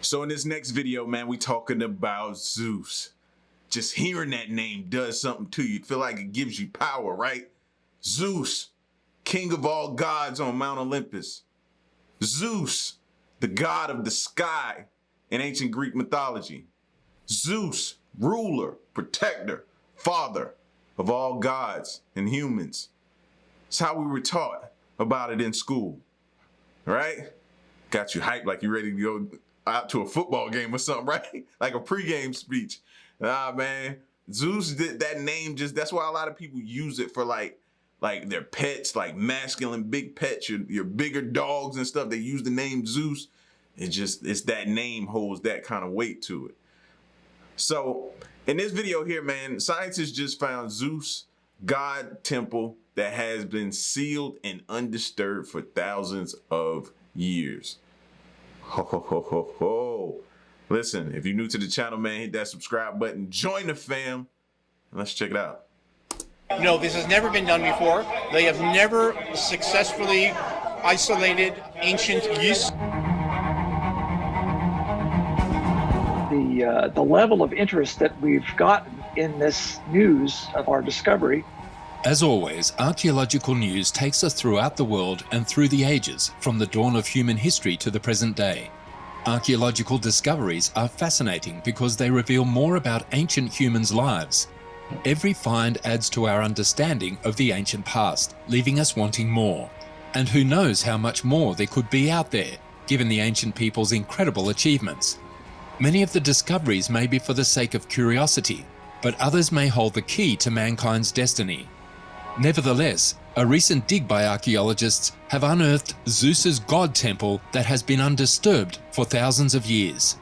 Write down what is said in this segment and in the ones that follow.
So in this next video, man, we talking about Zeus. Just hearing that name does something to you. You feel like it gives you power, right? Zeus, king of all gods on Mount Olympus. Zeus, the god of the sky in ancient Greek mythology. Zeus, ruler, protector, father of all gods and humans. It's how we were taught about it in school, right? Got you hyped like you ready to go out to a football game or something, right? Like a pregame speech. Nah, man, Zeus did that name that's why a lot of people use it for like their pets, like masculine big pets, your bigger dogs and stuff. They use the name Zeus. It's that name holds that kind of weight to it. So in this video here, man, scientists just found Zeus god temple that has been sealed and undisturbed for thousands of years. Ho, ho, ho, ho, ho. Listen, if you're new to the channel, man, hit that subscribe button, join the fam, and let's check it out. No, this has never been done before. They have never successfully isolated ancient Zeus. The level of interest that we've gotten in this news of our discovery. As always, archaeological news takes us throughout the world and through the ages, from the dawn of human history to the present day. Archaeological discoveries are fascinating because they reveal more about ancient humans' lives. Every find adds to our understanding of the ancient past, leaving us wanting more. And who knows how much more there could be out there, given the ancient people's incredible achievements. Many of the discoveries may be for the sake of curiosity, but others may hold the key to mankind's destiny. Nevertheless, a recent dig by archaeologists have unearthed Zeus's god temple that has been undisturbed for thousands of years.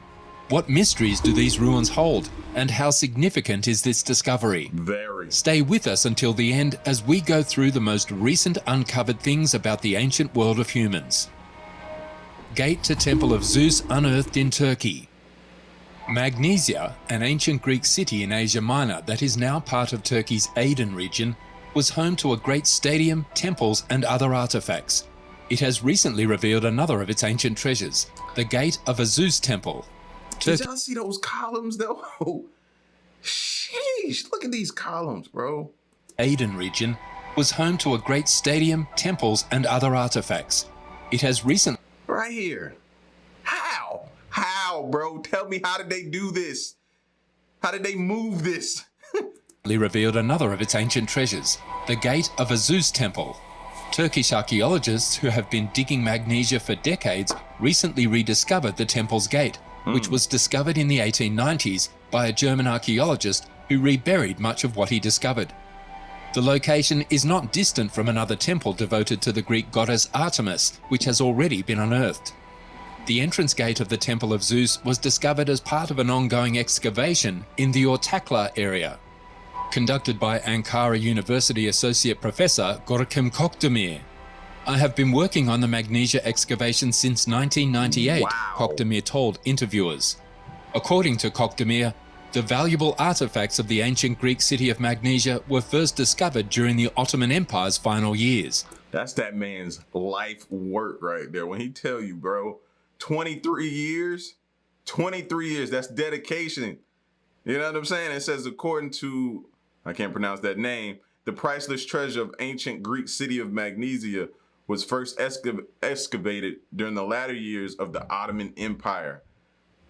What mysteries do these ruins hold, and how significant is this discovery? Very. Stay with us until the end as we go through the most recent uncovered things about the ancient world of humans. Gate to Temple of Zeus unearthed in Turkey. Magnesia, an ancient Greek city in Asia Minor that is now part of Turkey's Aden region, was home to a great stadium, temples, and other artifacts. It has recently revealed another of its ancient treasures, the gate of a Zeus temple. Did y'all see those columns though? Sheesh, look at these columns, bro. Aden region was home to a great stadium, temples, and other artifacts. It has recently... Right here. How, bro? Tell me, how did they do this? How did they move this? revealed another of its ancient treasures, the gate of a Zeus temple. Turkish archaeologists who have been digging Magnesia for decades recently rediscovered the temple's gate, which was discovered in the 1890s by a German archaeologist who reburied much of what he discovered. The location is not distant from another temple devoted to the Greek goddess Artemis, which has already been unearthed. The entrance gate of the Temple of Zeus was discovered as part of an ongoing excavation in the Ortakla area, conducted by Ankara University Associate Professor Görkem Kokdemir. I have been working on the Magnesia excavation since 1998, Wow. Kokdemir told interviewers. According to Kokdemir, the valuable artifacts of the ancient Greek city of Magnesia were first discovered during the Ottoman Empire's final years. That's that man's life work right there. When he tell you, bro, 23 years, that's dedication. You know what I'm saying? It says, according to, I can't pronounce that name, the priceless treasure of ancient Greek city of Magnesia was first excavated during the latter years of the Ottoman Empire.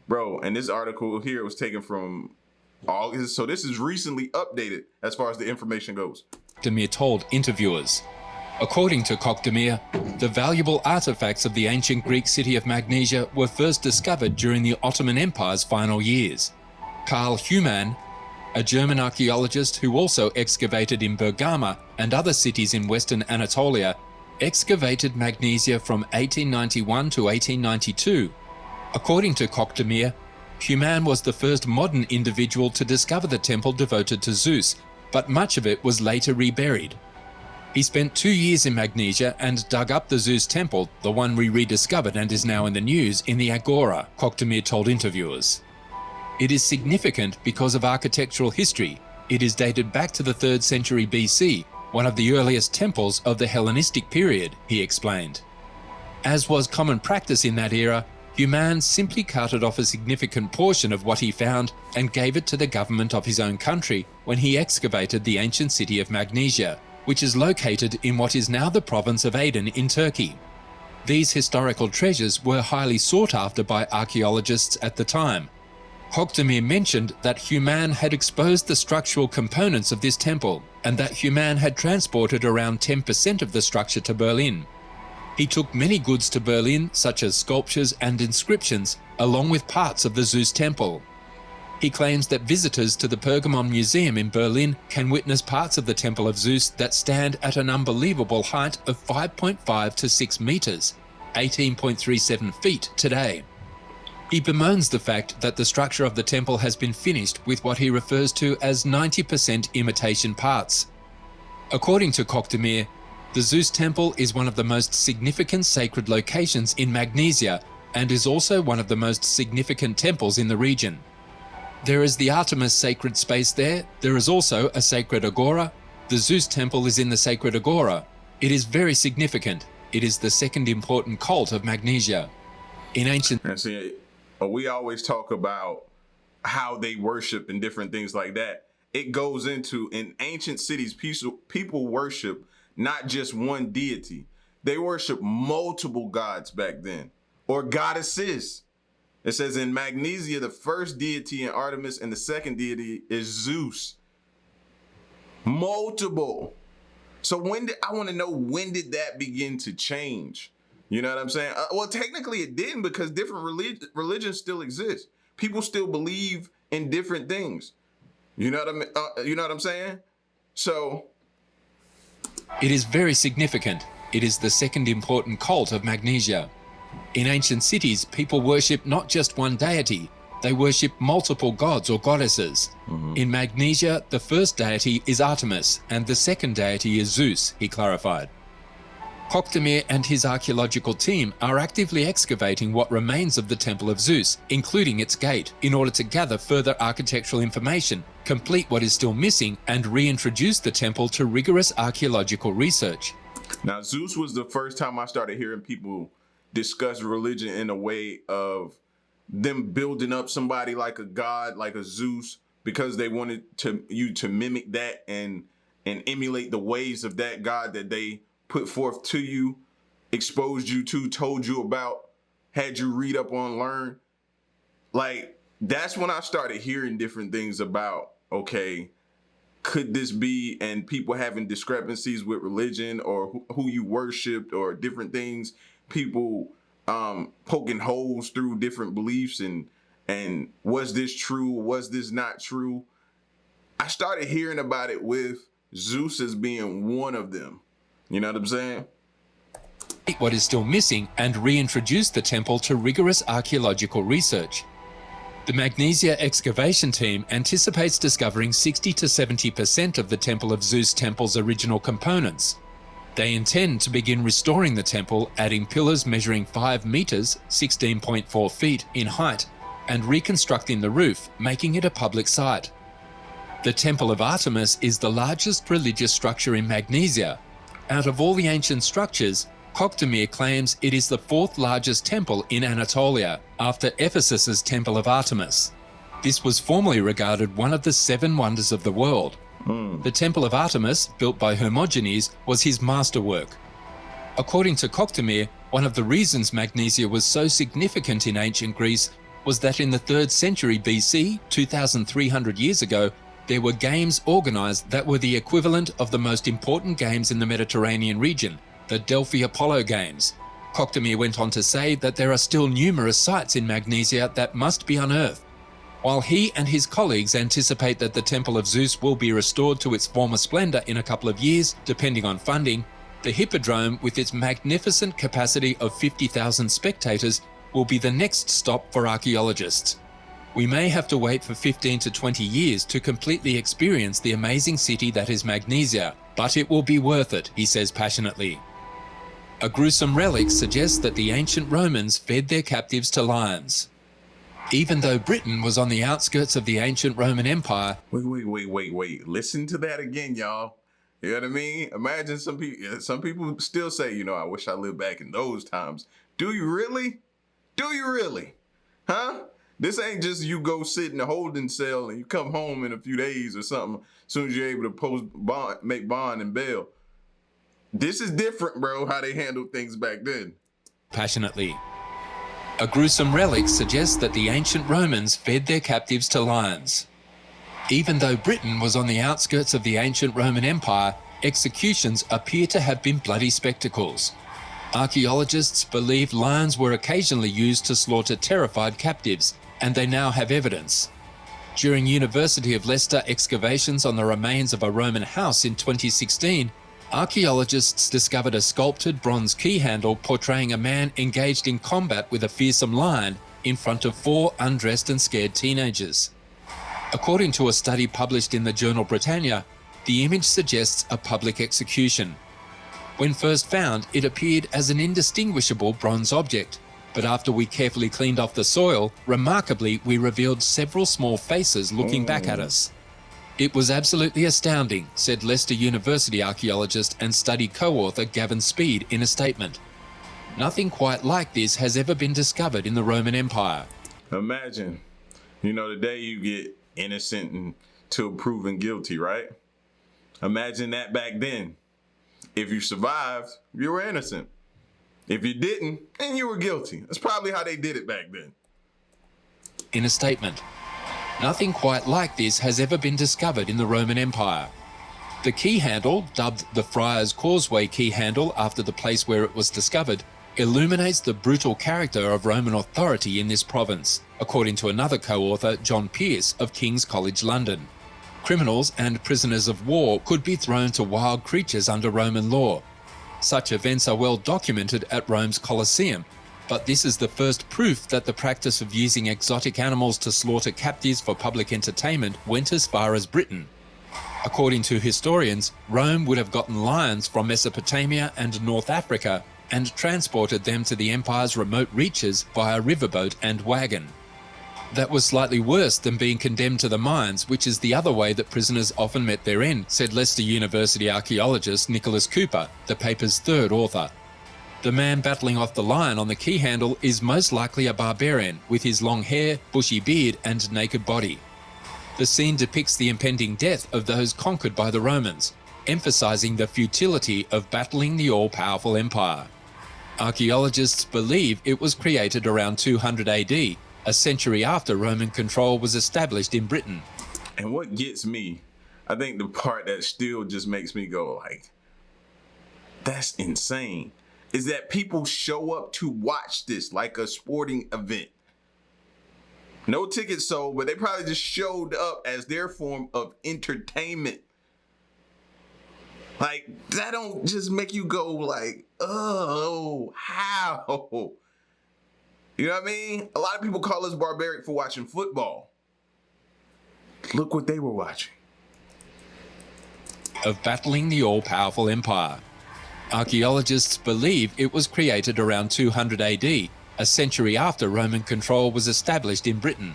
Bro, and this article here was taken from August, so this is recently updated as far as the information goes. Kokdemir told interviewers. According to Kokdemir, the valuable artifacts of the ancient Greek city of Magnesia were first discovered during the Ottoman Empire's final years. Karl Humann, a German archaeologist who also excavated in Bergama and other cities in western Anatolia, excavated Magnesia from 1891 to 1892. According to Kokdemir, Humann was the first modern individual to discover the temple devoted to Zeus, but much of it was later reburied. He spent 2 years in Magnesia and dug up the Zeus temple, the one we rediscovered and is now in the news, in the Agora, Kokdemir told interviewers. It is significant because of architectural history. It is dated back to the 3rd century BC, one of the earliest temples of the Hellenistic period, he explained. As was common practice in that era, Human simply carted off a significant portion of what he found and gave it to the government of his own country when he excavated the ancient city of Magnesia, which is located in what is now the province of Aden in Turkey. These historical treasures were highly sought after by archaeologists at the time. Hochdemir mentioned that Human had exposed the structural components of this temple and that Human had transported around 10% of the structure to Berlin. He took many goods to Berlin, such as sculptures and inscriptions, along with parts of the Zeus temple. He claims that visitors to the Pergamon Museum in Berlin can witness parts of the Temple of Zeus that stand at an unbelievable height of 5.5 to 6 meters, 18.37 feet today. He bemoans the fact that the structure of the temple has been finished with what he refers to as 90% imitation parts. According to Hochdemir, the Zeus temple is one of the most significant sacred locations in Magnesia and is also one of the most significant temples in the region. There is the Artemis sacred space there. There is also a sacred agora. The Zeus temple is in the sacred agora. It is very significant. It is the second important cult of Magnesia. In ancient... And see, we always talk about how they worship and different things like that. It goes into, in ancient cities, people worship not just one deity. They worship multiple gods back then, or goddesses. It says in Magnesia, the first deity in Artemis and the second deity is Zeus. Multiple. So I want to know, when did that begin to change? You know what I'm saying? Well, technically it didn't, because different religions still exist. People still believe in different things. You know what I mean? You know what I'm saying? So it is very significant. It is the second important cult of Magnesia. In ancient cities, people worship not just one deity, they worship multiple gods or goddesses. In Magnesia, the first deity is Artemis and the second deity is Zeus, he clarified. Hochdemir and his archaeological team are actively excavating what remains of the Temple of Zeus, including its gate, in order to gather further architectural information, complete what is still missing, and reintroduce the temple to rigorous archaeological research. Now, Zeus was the first time I started hearing people discuss religion in a way of them building up somebody like a god, like a Zeus, because they wanted you to mimic that and emulate the ways of that god that they put forth to you, exposed you to, told you about, had you read up on, learn. Like, that's when I started hearing different things about, okay, could this be, and people having discrepancies with religion or who you worshiped or different things, people poking holes through different beliefs and was this true, was this not true? I started hearing about it with Zeus as being one of them. You know what I'm saying? What is still missing and reintroduce the temple to rigorous archaeological research. The Magnesia excavation team anticipates discovering 60 to 70% of the Temple of Zeus temple's original components. They intend to begin restoring the temple, adding pillars measuring 5 meters, 16.4 feet in height, and reconstructing the roof, making it a public site. The Temple of Artemis is the largest religious structure in Magnesia. Out of all the ancient structures, Hochdemir claims it is the 4th largest temple in Anatolia, after Ephesus's Temple of Artemis. This was formerly regarded one of the 7 wonders of the world. The Temple of Artemis, built by Hermogenes, was his masterwork. According to Hochdemir, one of the reasons Magnesia was so significant in ancient Greece was that in the 3rd century BC, 2,300 years ago, there were games organized that were the equivalent of the most important games in the Mediterranean region, the Delphi Apollo Games. Hochdemir went on to say that there are still numerous sites in Magnesia that must be unearthed. While he and his colleagues anticipate that the Temple of Zeus will be restored to its former splendor in a couple of years, depending on funding, the Hippodrome, with its magnificent capacity of 50,000 spectators, will be the next stop for archaeologists. We may have to wait for 15 to 20 years to completely experience the amazing city that is Magnesia, but it will be worth it, he says passionately. A gruesome relic suggests that the ancient Romans fed their captives to lions. Even though Britain was on the outskirts of the ancient Roman Empire... Wait. Listen to that again, y'all. You know what I mean? Imagine some people still say, I wish I lived back in those times. Do you really? Do you really? Huh? This ain't just you go sit in a holding cell and you come home in a few days or something as soon as you're able to post bond, make bond and bail. This is different, bro, how they handled things back then. Passionately. A gruesome relic suggests that the ancient Romans fed their captives to lions. Even though Britain was on the outskirts of the ancient Roman Empire, executions appear to have been bloody spectacles. Archaeologists believe lions were occasionally used to slaughter terrified captives, and they now have evidence. During University of Leicester excavations on the remains of a Roman house in 2016, archaeologists discovered a sculpted bronze key handle portraying a man engaged in combat with a fearsome lion in front of 4 undressed and scared teenagers. According to a study published in the journal Britannia, the image suggests a public execution. When first found, it appeared as an indistinguishable bronze object, but after we carefully cleaned off the soil, remarkably, we revealed several small faces looking back at us. It was absolutely astounding, said Leicester University archaeologist and study co-author Gavin Speed in a statement. Nothing quite like this has ever been discovered in the Roman Empire. Imagine, the day you get innocent until proven guilty, right? Imagine that back then. If you survived, you were innocent. If you didn't, then you were guilty. That's probably how they did it back then. In a statement, nothing quite like this has ever been discovered in the Roman Empire. The key handle, dubbed the Friar's Causeway key handle after the place where it was discovered, illuminates the brutal character of Roman authority in this province, according to another co-author, John Pearce of King's College London. Criminals and prisoners of war could be thrown to wild creatures under Roman law. Such events are well documented at Rome's Colosseum, but this is the first proof that the practice of using exotic animals to slaughter captives for public entertainment went as far as Britain. According to historians, Rome would have gotten lions from Mesopotamia and North Africa and transported them to the empire's remote reaches via riverboat and wagon. That was slightly worse than being condemned to the mines, which is the other way that prisoners often met their end, said Leicester University archaeologist Nicholas Cooper, the paper's third author. The man battling off the lion on the key handle is most likely a barbarian with his long hair, bushy beard and naked body. The scene depicts the impending death of those conquered by the Romans, emphasizing the futility of battling the all-powerful empire. Archaeologists believe it was created around 200 AD, a century after Roman control was established in Britain. And what gets me, I think the part that still just makes me go like, that's insane, is that people show up to watch this like a sporting event. No tickets sold, but they probably just showed up as their form of entertainment. Like, that don't just make you go like, oh, how? You know what I mean? A lot of people call us barbaric for watching football. Look what they were watching. Of battling the all-powerful empire. Archaeologists believe it was created around 200 AD, a century after Roman control was established in Britain.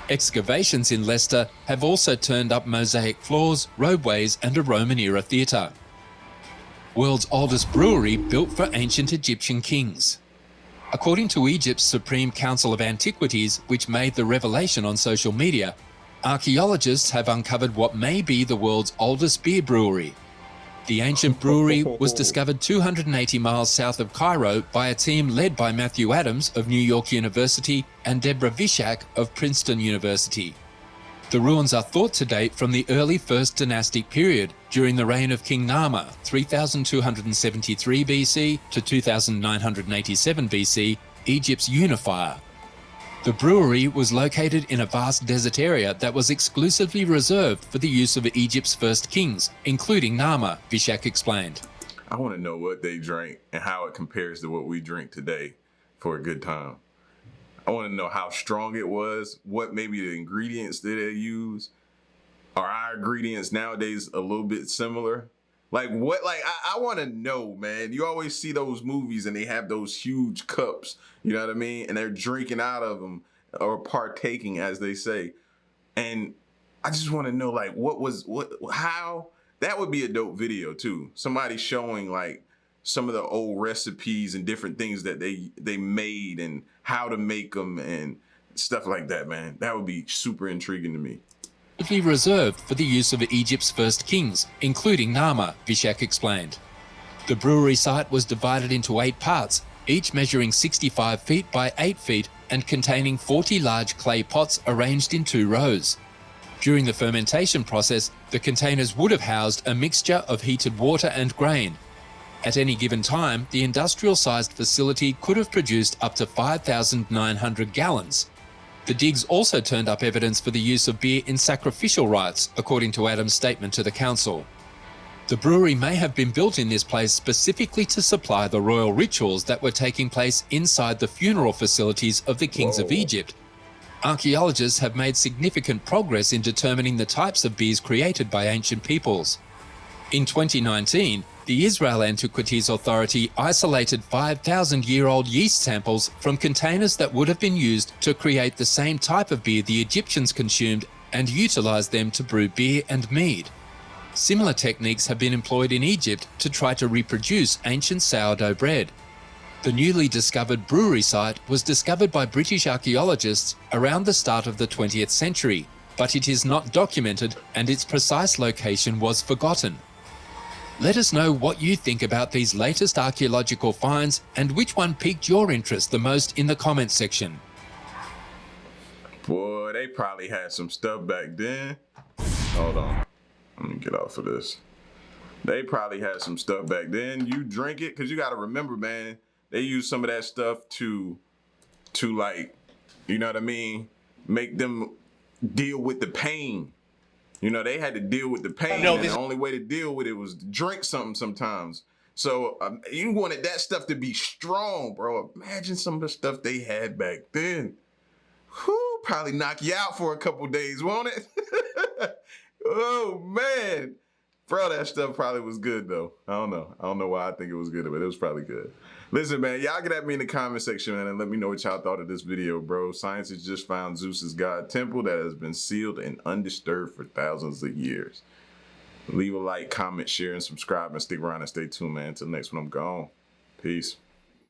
Excavations in Leicester have also turned up mosaic floors, roadways and a Roman-era theatre. World's oldest brewery built for ancient Egyptian kings. According to Egypt's Supreme Council of Antiquities, which made the revelation on social media, archaeologists have uncovered what may be the world's oldest beer brewery. The ancient brewery was discovered 280 miles south of Cairo by a team led by Matthew Adams of New York University and Deborah Vishak of Princeton University. The ruins are thought to date from the early First Dynastic period, during the reign of King Narmer, 3273 BC to 2987 BC, Egypt's unifier. The brewery was located in a vast desert area that was exclusively reserved for the use of Egypt's first kings, including Narmer, Vishak explained. I want to know what they drank and how it compares to what we drink today for a good time. I want to know how strong it was, what maybe the ingredients that they use. Are our ingredients nowadays a little bit similar? Like what, I want to know, man. You always see those movies and they have those huge cups, you know what I mean? And they're drinking out of them or partaking, as they say. And I just want to know, like, how, that would be a dope video too. Somebody showing like some of the old recipes and different things that they made and how to make them and stuff like that, man. That would be super intriguing to me. Reserved for the use of Egypt's first kings, including Nama, Vishak explained. The brewery site was divided into 8 parts, each measuring 65 feet by 8 feet and containing 40 large clay pots arranged in 2 rows. During the fermentation process, the containers would have housed a mixture of heated water and grain. At any given time, the industrial-sized facility could have produced up to 5,900 gallons. The digs also turned up evidence for the use of beer in sacrificial rites, according to Adams' statement to the council. The brewery may have been built in this place specifically to supply the royal rituals that were taking place inside the funeral facilities of the kings of Egypt. Archaeologists have made significant progress in determining the types of beers created by ancient peoples. In 2019, the Israel Antiquities Authority isolated 5,000-year-old yeast samples from containers that would have been used to create the same type of beer the Egyptians consumed and utilized them to brew beer and mead. Similar techniques have been employed in Egypt to try to reproduce ancient sourdough bread. The newly discovered brewery site was discovered by British archaeologists around the start of the 20th century, but it is not documented and its precise location was forgotten. Let us know what you think about these latest archaeological finds and which one piqued your interest the most in the comments section. Boy, they probably had some stuff back then. Hold on. Let me get off of this. They probably had some stuff back then. You drink it, because you got to remember, man, they use some of that stuff to like, you know what I mean, make them deal with the pain. You know, they had to deal with the pain, and the only way to deal with it was to drink something sometimes. So you wanted that stuff to be strong, bro. Imagine some of the stuff they had back then. Whew, probably knock you out for a couple days, won't it? Oh, man. Bro, that stuff probably was good, though. I don't know why I think it was good, but it was probably good. Listen, man, y'all get at me in the comment section, man, and let me know what y'all thought of this video, bro. Science has just found Zeus's god temple that has been sealed and undisturbed for thousands of years. Leave a like, comment, share, and subscribe, and stick around and stay tuned, man. Until next one, I'm gone. Peace.